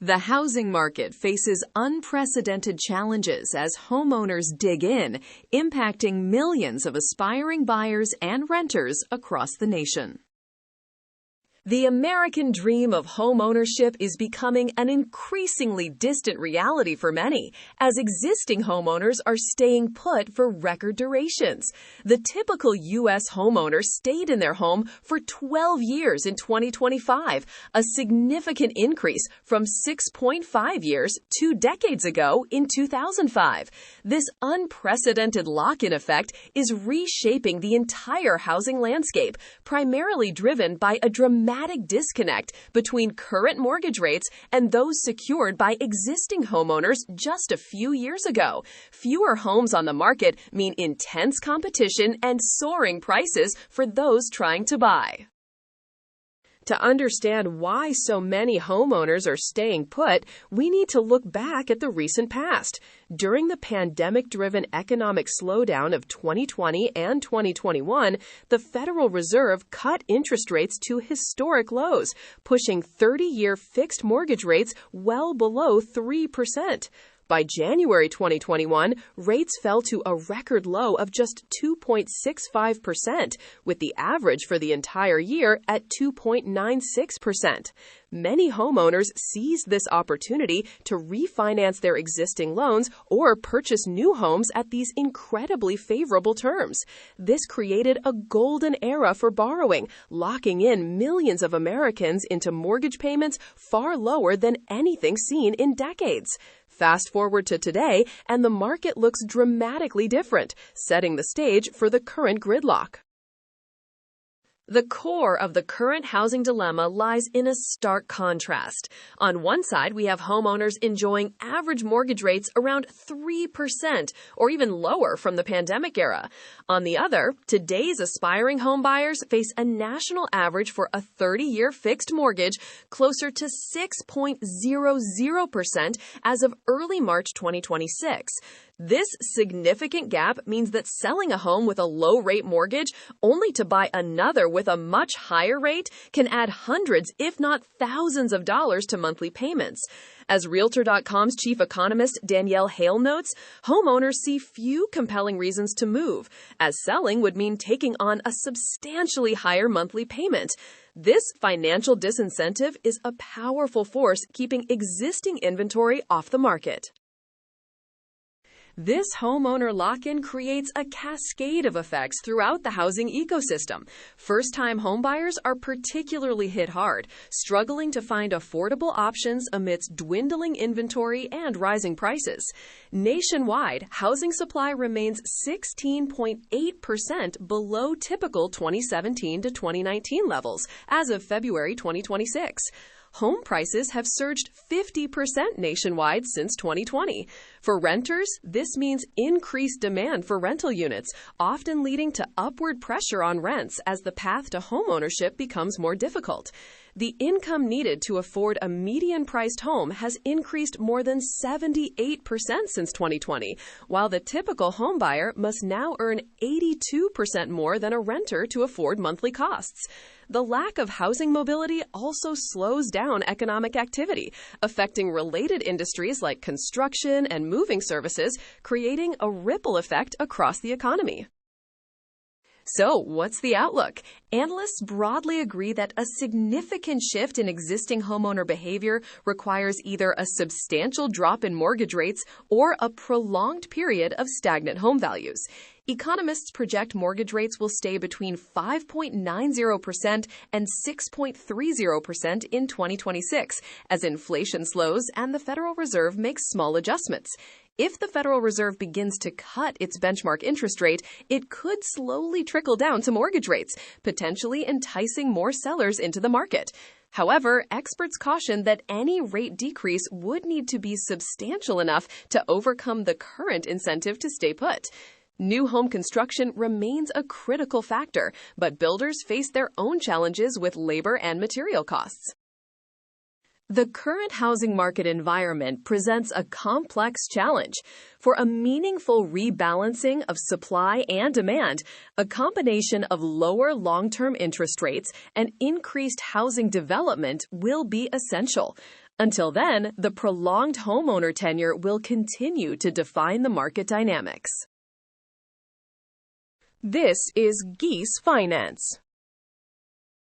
The housing market faces unprecedented challenges as homeowners dig in, impacting millions of aspiring buyers and renters across the nation. The American dream of homeownership is becoming an increasingly distant reality for many, as existing homeowners are staying put for record durations. The typical U.S. homeowner stayed in their home for 12 years in 2025, a significant increase from 6.5 years 2 decades ago in 2005. This unprecedented lock-in effect is reshaping the entire housing landscape, primarily driven by a dramatic disconnect between current mortgage rates and those secured by existing homeowners just a few years ago. Fewer homes on the market mean intense competition and soaring prices for those trying to buy. To understand why so many homeowners are staying put, we need to look back at the recent past. During the pandemic-driven economic slowdown of 2020 and 2021, the Federal Reserve cut interest rates to historic lows, pushing 30-year fixed mortgage rates well below 3%. By January 2021, rates fell to a record low of just 2.65%, with the average for the entire year at 2.96%. Many homeowners seized this opportunity to refinance their existing loans or purchase new homes at these incredibly favorable terms. This created a golden era for borrowing, locking in millions of Americans into mortgage payments far lower than anything seen in decades. Fast forward to today, and the market looks dramatically different, setting the stage for the current gridlock. The core of the current housing dilemma lies in a stark contrast. On one side, we have homeowners enjoying average mortgage rates around 3% or even lower from the pandemic era. On the other, today's aspiring homebuyers face a national average for a 30-year fixed mortgage closer to 6.00% as of early March 2026. This significant gap means that selling a home with a low-rate mortgage only to buy another with a much higher rate can add hundreds, if not thousands of dollars to monthly payments. As Realtor.com's chief economist Danielle Hale notes, homeowners see few compelling reasons to move, as selling would mean taking on a substantially higher monthly payment. This financial disincentive is a powerful force keeping existing inventory off the market. This homeowner lock-in creates a cascade of effects throughout the housing ecosystem. First-time homebuyers are particularly hit hard, struggling to find affordable options amidst dwindling inventory and rising prices. Nationwide, housing supply remains 16.8% below typical 2017 to 2019 levels as of February 2026. Home prices have surged 50% nationwide since 2020. For renters, this means increased demand for rental units, often leading to upward pressure on rents as the path to homeownership becomes more difficult. The income needed to afford a median-priced home has increased more than 78% since 2020, while the typical homebuyer must now earn 82% more than a renter to afford monthly costs. The lack of housing mobility also slows down economic activity, affecting related industries like construction and moving services, creating a ripple effect across the economy. So, what's the outlook? Analysts broadly agree that a significant shift in existing homeowner behavior requires either a substantial drop in mortgage rates or a prolonged period of stagnant home values. Economists project mortgage rates will stay between 5.90% and 6.30% in 2026 as inflation slows and the Federal Reserve makes small adjustments. If the Federal Reserve begins to cut its benchmark interest rate, it could slowly trickle down to mortgage rates, potentially enticing more sellers into the market. However, experts caution that any rate decrease would need to be substantial enough to overcome the current incentive to stay put. New home construction remains a critical factor, but builders face their own challenges with labor and material costs. The current housing market environment presents a complex challenge. For a meaningful rebalancing of supply and demand, a combination of lower long-term interest rates and increased housing development will be essential. Until then, the prolonged homeowner tenure will continue to define the market dynamics. This is GeeseFinance.